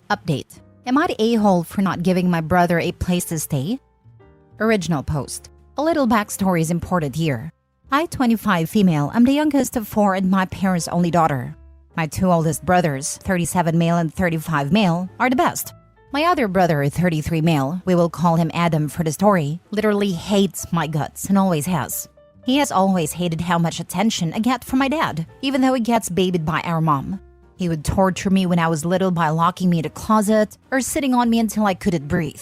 Update. Am I the a-hole for not giving my brother a place to stay? Original post. A little backstory is imported here. I, 25 female, am the youngest of 4 and my parents' only daughter. My 2 oldest brothers, 37 male and 35 male, are the best. My other brother, 33 male, we will call him Adam for the story, literally hates my guts and always has. He has always hated how much attention I get from my dad, even though he gets babied by our mom. He would torture me when I was little by locking me in a closet or sitting on me until I couldn't breathe.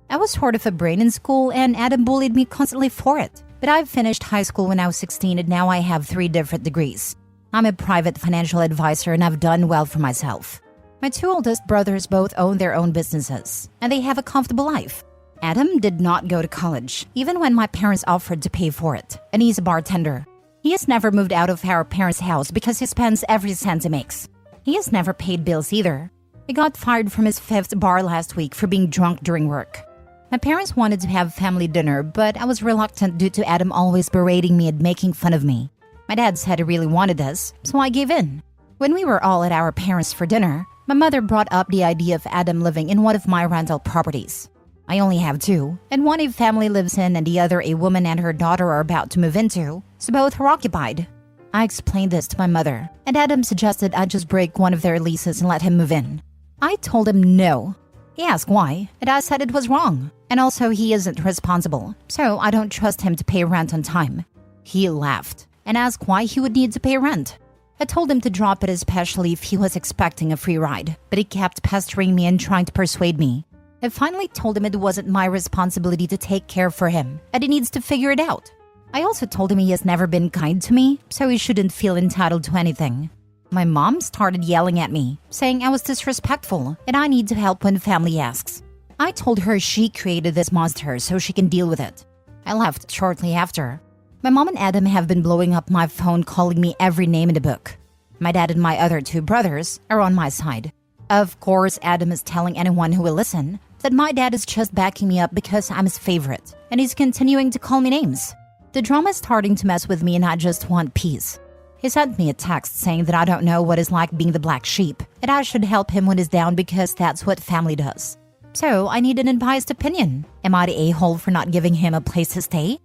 I was sort of a brain in school and Adam bullied me constantly for it. But I finished high school when I was 16 and now I have 3 different degrees. I'm a private financial advisor and I've done well for myself. My 2 oldest brothers both own their own businesses and they have a comfortable life. Adam did not go to college, even when my parents offered to pay for it, and he's a bartender. He has never moved out of our parents' house because he spends every cent he makes. He has never paid bills either. He got fired from his 5th bar last week for being drunk during work. My parents wanted to have family dinner, but I was reluctant due to Adam always berating me and making fun of me. My dad said he really wanted this, so I gave in. When we were all at our parents' for dinner, my mother brought up the idea of Adam living in one of my rental properties. I only have 2, and one a family lives in and the other a woman and her daughter are about to move into, so both are occupied. I explained this to my mother, and Adam suggested I just break one of their leases and let him move in. I told him no. He asked why, and I said it was wrong, and also he isn't responsible, so I don't trust him to pay rent on time. He laughed and asked why he would need to pay rent. I told him to drop it, especially if he was expecting a free ride, but he kept pestering me and trying to persuade me. I finally told him it wasn't my responsibility to take care for him, and he needs to figure it out. I also told him he has never been kind to me, so he shouldn't feel entitled to anything. My mom started yelling at me, saying I was disrespectful and I need to help when family asks. I told her she created this monster so she can deal with it. I left shortly after. My mom and Adam have been blowing up my phone, calling me every name in the book. My dad and my other 2 brothers are on my side. Of course, Adam is telling anyone who will listen that my dad is just backing me up because I'm his favorite, and he's continuing to call me names. The drama is starting to mess with me and I just want peace. He sent me a text saying that I don't know what it's like being the black sheep and I should help him when he's down because that's what family does. So I need an unbiased opinion. Am I the a-hole for not giving him a place to stay?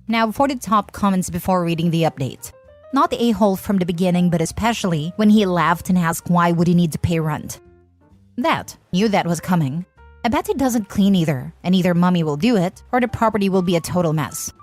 Now for the top comments before reading the update. Not the a-hole from the beginning, but especially when he laughed and asked why would he need to pay rent. That, knew that was coming. I bet he doesn't clean either, and either mommy will do it or the property will be a total mess.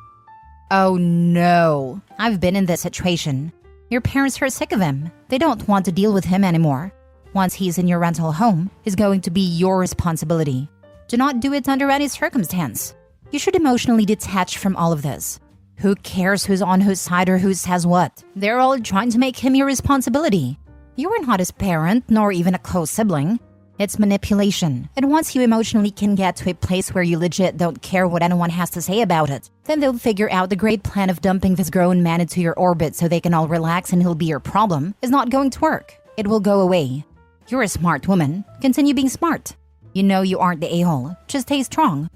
Oh no, I've been in this situation. Your parents are sick of him. They don't want to deal with him anymore. Once he's in your rental home, he's going to be your responsibility. Do not do it under any circumstance. You should emotionally detach from all of this. Who cares who's on whose side or who says what? They're all trying to make him your responsibility. You are not his parent, nor even a close sibling. It's manipulation, and once you emotionally can get to a place where you legit don't care what anyone has to say about it, then they'll figure out the great plan of dumping this grown man into your orbit so they can all relax and he'll be your problem is not going to work. It will go away. You're a smart woman. Continue being smart. You know you aren't the a-hole. Just stay strong.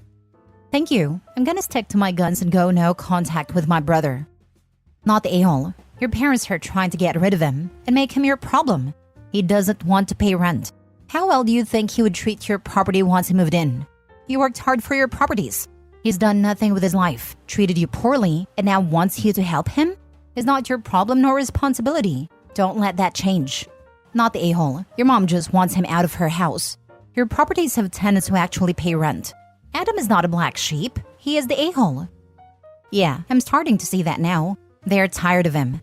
Thank you. I'm gonna stick to my guns and go no contact with my brother. Not the a-hole. Your parents are trying to get rid of him and make him your problem. He doesn't want to pay rent. How well do you think he would treat your property once he moved in? You worked hard for your properties. He's done nothing with his life, treated you poorly, and now wants you to help him? It's not your problem nor responsibility. Don't let that change. Not the a-hole. Your mom just wants him out of her house. Your properties have tenants who actually pay rent. Adam is not a black sheep. He is the a-hole. Yeah, I'm starting to see that now. They're tired of him.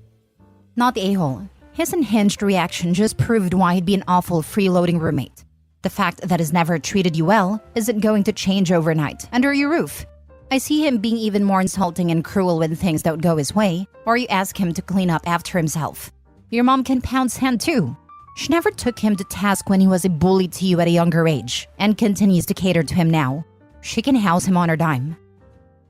Not the a-hole. His unhinged reaction just proved why he'd be an awful freeloading roommate. The fact that he's never treated you well isn't going to change overnight under your roof. I see him being even more insulting and cruel when things don't go his way, or you ask him to clean up after himself. Your mom can pound sand too. She never took him to task when he was a bully to you at a younger age, and continues to cater to him now. She can house him on her dime.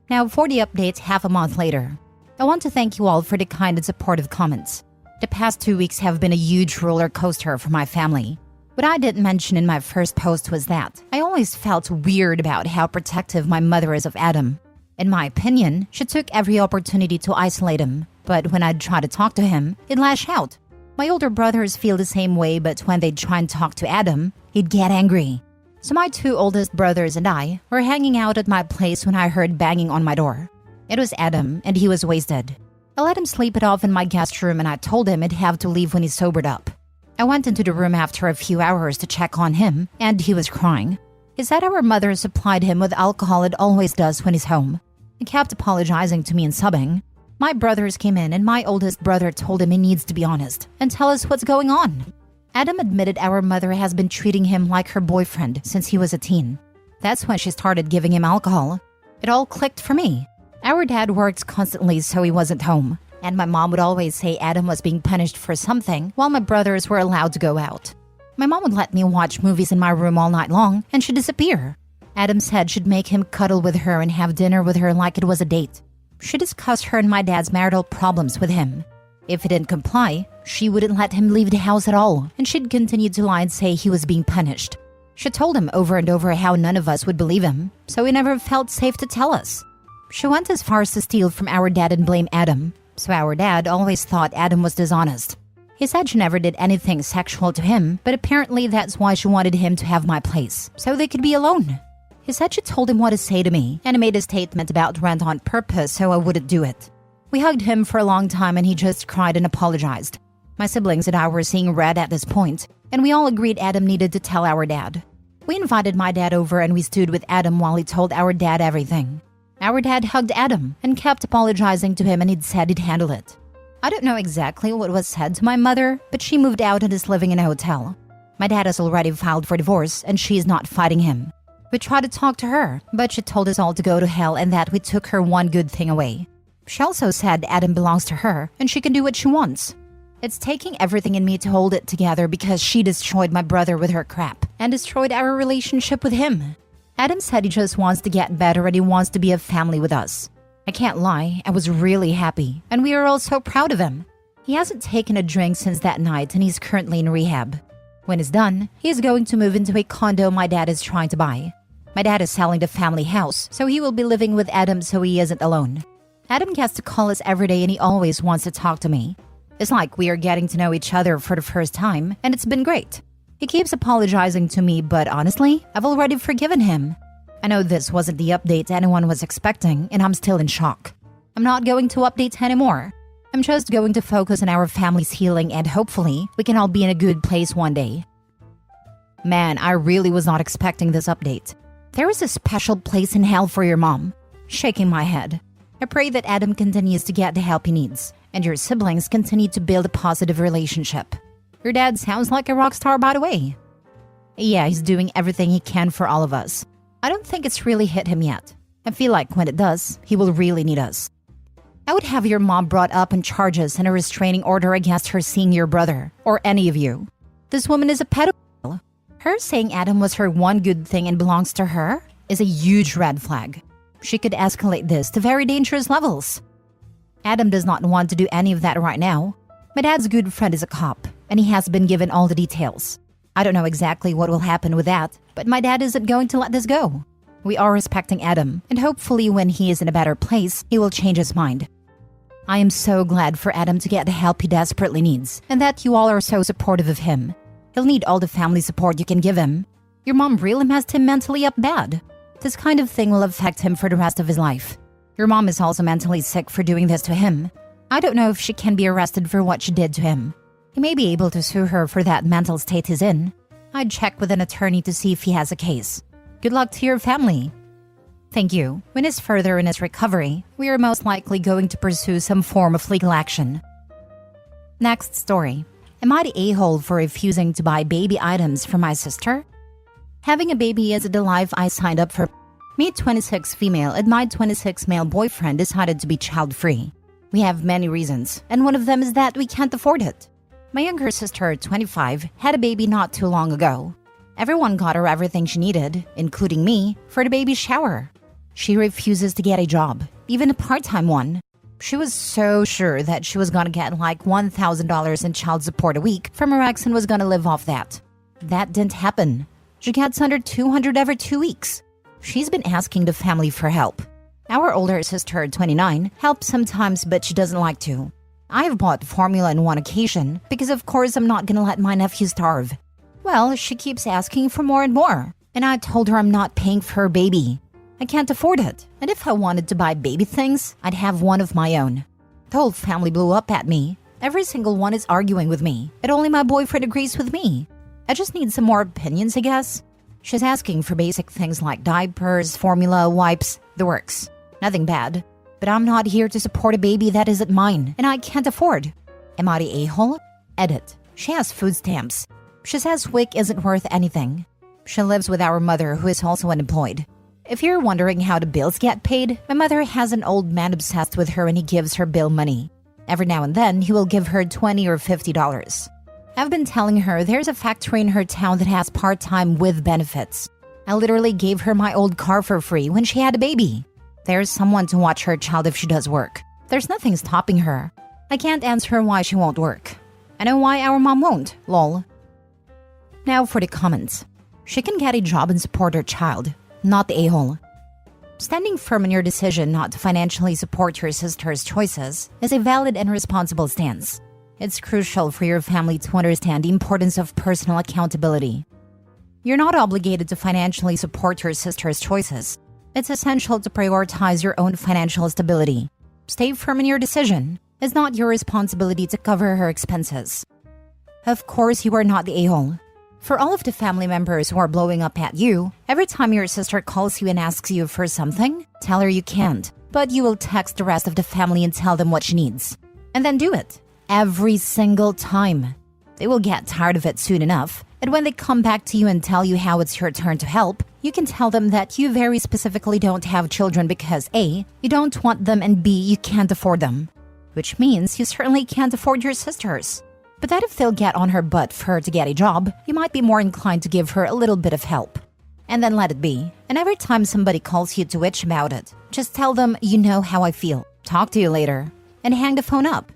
Now for the update half a month later. I want to thank you all for the kind and supportive comments. The past 2 weeks have been a huge roller coaster for my family. What I didn't mention in my first post was that I always felt weird about how protective my mother is of Adam. In my opinion, she took every opportunity to isolate him, But when I'd try to talk to him, he'd lash out. My older brothers feel the same way, but when they'd try and talk to Adam, he'd get angry. So my two oldest brothers and I were hanging out at my place when I heard banging on my door. It was Adam, and he was wasted. I let him sleep it off in my guest room, and I told him he'd have to leave when he sobered up. I went into the room after a few hours to check on him, and he was crying. He said our mother supplied him with alcohol it always does when he's home. He kept apologizing to me and sobbing. My brothers came in, and my oldest brother told him he needs to be honest and tell us what's going on. Adam admitted our mother has been treating him like her boyfriend since he was a teen. That's when she started giving him alcohol. It all clicked for me. Our dad worked constantly, so he wasn't home, and my mom would always say Adam was being punished for something while my brothers were allowed to go out. My mom would let me watch movies in my room all night long, and she'd disappear. Adam said she'd make him cuddle with her and have dinner with her like it was a date. She discussed her and my dad's marital problems with him. If he didn't comply, she wouldn't let him leave the house at all, and she'd continue to lie and say he was being punished. She told him over and over how none of us would believe him, so he never felt safe to tell us. She went as far as to steal from our dad and blame Adam, so our dad always thought Adam was dishonest. He said she never did anything sexual to him, but apparently that's why she wanted him to have my place, so they could be alone. He said she told him what to say to me, and he made a statement about rent on purpose so I wouldn't do it. We hugged him for a long time and he just cried and apologized. My siblings and I were seeing red at this point, and we all agreed Adam needed to tell our dad. We invited my dad over and we stood with Adam while he told our dad everything. Our dad hugged Adam and kept apologizing to him, and he'd said he'd handle it. I don't know exactly what was said to my mother, but she moved out and is living in a hotel. My dad has already filed for divorce and she's not fighting him. We tried to talk to her, but she told us all to go to hell and that we took her one good thing away. She also said Adam belongs to her and she can do what she wants. It's taking everything in me to hold it together because she destroyed my brother with her crap and destroyed our relationship with him. Adam said he just wants to get better and he wants to be a family with us. I can't lie, I was really happy, and we are all so proud of him. He hasn't taken a drink since that night and he's currently in rehab. When it's done, he's going to move into a condo my dad is trying to buy. My dad is selling the family house, so he will be living with Adam so he isn't alone. Adam gets to call us every day and he always wants to talk to me. It's like we are getting to know each other for the first time, and it's been great. He keeps apologizing to me, but honestly, I've already forgiven him. I know this wasn't the update anyone was expecting, and I'm still in shock. I'm not going to update anymore. I'm just going to focus on our family's healing, and hopefully, we can all be in a good place one day. Man, I really was not expecting this update. There is a special place in hell for your mom. Shaking my head. I pray that Adam continues to get the help he needs, and your siblings continue to build a positive relationship. Your dad sounds like a rock star, by the way. Yeah, he's doing everything he can for all of us. I don't think it's really hit him yet. I feel like when it does, he will really need us. I would have your mom brought up on charges and a restraining order against her seeing your brother, or any of you. This woman is a pedophile. Her saying Adam was her one good thing and belongs to her is a huge red flag. She could escalate this to very dangerous levels. Adam does not want to do any of that right now. My dad's good friend is a cop, and he has been given all the details. I don't know exactly what will happen with that, but my dad isn't going to let this go. We are respecting Adam, and hopefully when he is in a better place, he will change his mind. I am so glad for Adam to get the help he desperately needs, and that you all are so supportive of him. He'll need all the family support you can give him. Your mom really messed him mentally up bad. This kind of thing will affect him for the rest of his life. Your mom is also mentally sick for doing this to him. I don't know if she can be arrested for what she did to him. He may be able to sue her for that mental state he's in. I'd check with an attorney to see if he has a case. Good luck to your family. Thank you. When he's further in his recovery, we are most likely going to pursue some form of legal action. Next story. Am I the a-hole for refusing to buy baby items for my sister? Having a baby is the life I signed up for. Me, 26 female, and my 26 male boyfriend decided to be child-free. We have many reasons, and one of them is that we can't afford it. My younger sister, 25, had a baby not too long ago. Everyone got her everything she needed, including me, for the baby shower. She refuses to get a job, even a part-time one. She was so sure that she was gonna get like $1,000 in child support a week from her ex and was gonna live off that. That didn't happen. She gets under $200 every 2 weeks. She's been asking the family for help. Our older sister, 29, helps sometimes, but she doesn't like to. I've bought formula on one occasion because of course I'm not gonna let my nephew starve. Well, she keeps asking for more and more, and I told her I'm not paying for her baby. I can't afford it, and if I wanted to buy baby things, I'd have one of my own. The whole family blew up at me. Every single one is arguing with me, and only my boyfriend agrees with me. I just need some more opinions, I guess. She's asking for basic things like diapers, formula, wipes, the works. Nothing bad. But I'm not here to support a baby that isn't mine, and I can't afford. Am I the a-hole? Edit. She has food stamps. She says WIC isn't worth anything. She lives with our mother, who is also unemployed. If you're wondering how the bills get paid, my mother has an old man obsessed with her and he gives her bill money. Every now and then, he will give her $20 or $50. I've been telling her there's a factory in her town that has part-time with benefits. I literally gave her my old car for free when she had a baby. There's someone to watch her child if she does work. There's nothing stopping her. I can't answer her why she won't work. I know why our mom won't, lol. Now for the comments. She can get a job and support her child, not the a-hole. Standing firm in your decision not to financially support your sister's choices is a valid and responsible stance. It's crucial for your family to understand the importance of personal accountability. You're not obligated to financially support your sister's choices. It's essential to prioritize your own financial stability. Stay firm in your decision. It's not your responsibility to cover her expenses. Of course, you are not the a-hole. For all of the family members who are blowing up at you, every time your sister calls you and asks you for something, tell her you can't, but you will text the rest of the family and tell them what she needs. And then do it. Every single time. They will get tired of it soon enough, and when they come back to you and tell you how it's your turn to help, you can tell them that you very specifically don't have children because A, you don't want them, and B, you can't afford them. Which means you certainly can't afford your sisters. But that if they'll get on her butt for her to get a job, you might be more inclined to give her a little bit of help. And then let it be. And every time somebody calls you to bitch about it, just tell them, you know how I feel. Talk to you later. And hang the phone up.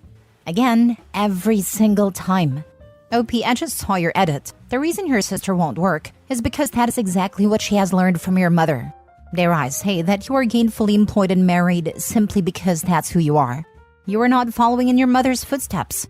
Again, every single time. OP, I just saw your edit. The reason your sister won't work is because that is exactly what she has learned from your mother. Dare I say that you are gainfully employed and married simply because that's who you are. You are not following in your mother's footsteps.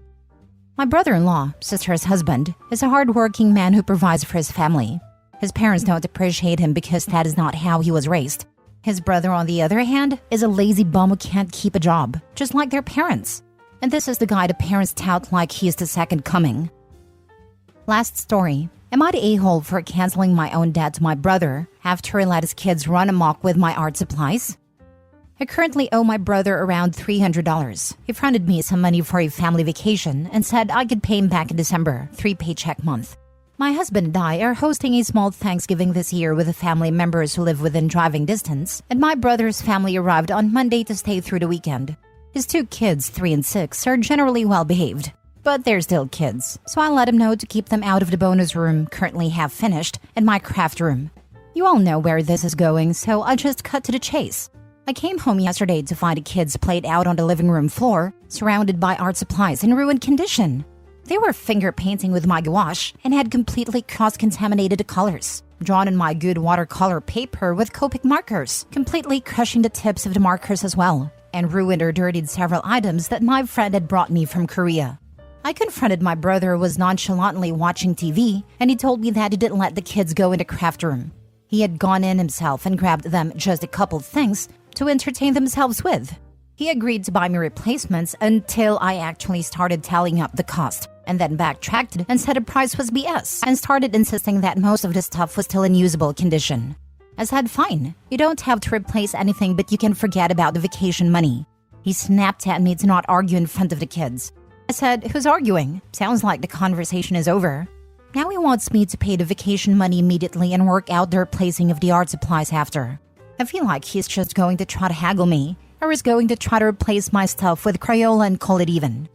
My brother-in-law, sister's husband, is a hard-working man who provides for his family. His parents don't appreciate him because that is not how he was raised. His brother, on the other hand, is a lazy bum who can't keep a job, just like their parents. And this is the guy the parents tout like he is the second coming. Last story. Am I the a-hole for canceling my own debt to my brother after he let his kids run amok with my art supplies? I currently owe my brother around $300. He fronted me some money for a family vacation and said I could pay him back in December, 3-paycheck month. My husband and I are hosting a small Thanksgiving this year with the family members who live within driving distance, and my brother's family arrived on Monday to stay through the weekend. His two kids, 3 and 6, are generally well behaved, but they're still kids, so I let him know to keep them out of the bonus room, currently half finished, and my craft room. You all know where this is going, so I just cut to the chase. I came home yesterday to find the kids played out on the living room floor, surrounded by art supplies in ruined condition. They were finger painting with my gouache and had completely cross-contaminated the colors, drawn in my good watercolor paper with Copic markers, completely crushing the tips of the markers as well, and ruined or dirtied several items that my friend had brought me from Korea. I confronted my brother who was nonchalantly watching TV, and he told me that he didn't let the kids go in the craft room. He had gone in himself and grabbed them just a couple things to entertain themselves with. He agreed to buy me replacements until I actually started tallying up the cost, and then backtracked and said the price was BS and started insisting that most of the stuff was still in usable condition. I said, fine, you don't have to replace anything, but you can forget about the vacation money. He snapped at me to not argue in front of the kids. I said, who's arguing? Sounds like the conversation is over. Now he wants me to pay the vacation money immediately and work out the replacing of the art supplies after. I feel like he's just going to try to haggle me, or is going to try to replace my stuff with Crayola and call it even.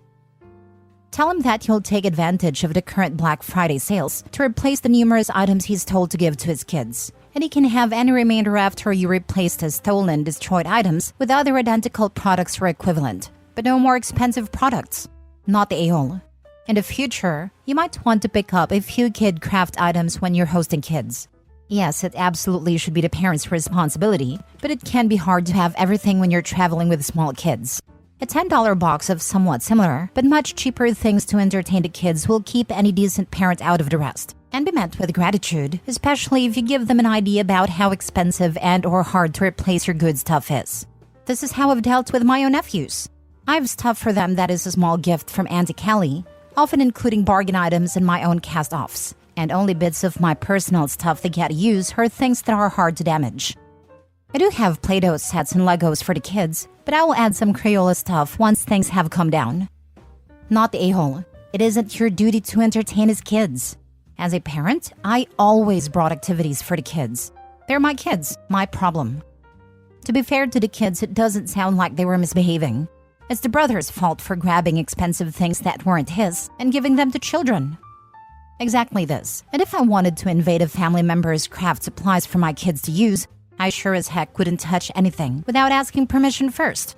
Tell him that he'll take advantage of the current Black Friday sales to replace the numerous items he's told to give to his kids, and he can have any remainder after you replaced his stolen, destroyed items with other identical products or equivalent, but no more expensive products. Not the a-hole. In the future, you might want to pick up a few kid craft items when you're hosting kids. Yes, it absolutely should be the parents' responsibility, but it can be hard to have everything when you're traveling with small kids. A $10 box of somewhat similar, but much cheaper things to entertain the kids will keep any decent parent out of the rest, and be met with gratitude, especially if you give them an idea about how expensive and or hard to replace your good stuff is. This is how I've dealt with my own nephews. I have stuff for them that is a small gift from Auntie Kelly, often including bargain items and my own cast-offs, and only bits of my personal stuff they get to use are things that are hard to damage. I do have Play-Doh sets and Legos for the kids, but I will add some Crayola stuff once things have calmed down. Not the a-hole. It isn't your duty to entertain his kids. As a parent, I always brought activities for the kids. They're my kids, my problem. To be fair to the kids, it doesn't sound like they were misbehaving. It's the brother's fault for grabbing expensive things that weren't his and giving them to children. Exactly this. And if I wanted to invade a family member's craft supplies for my kids to use, I sure as heck wouldn't touch anything without asking permission first.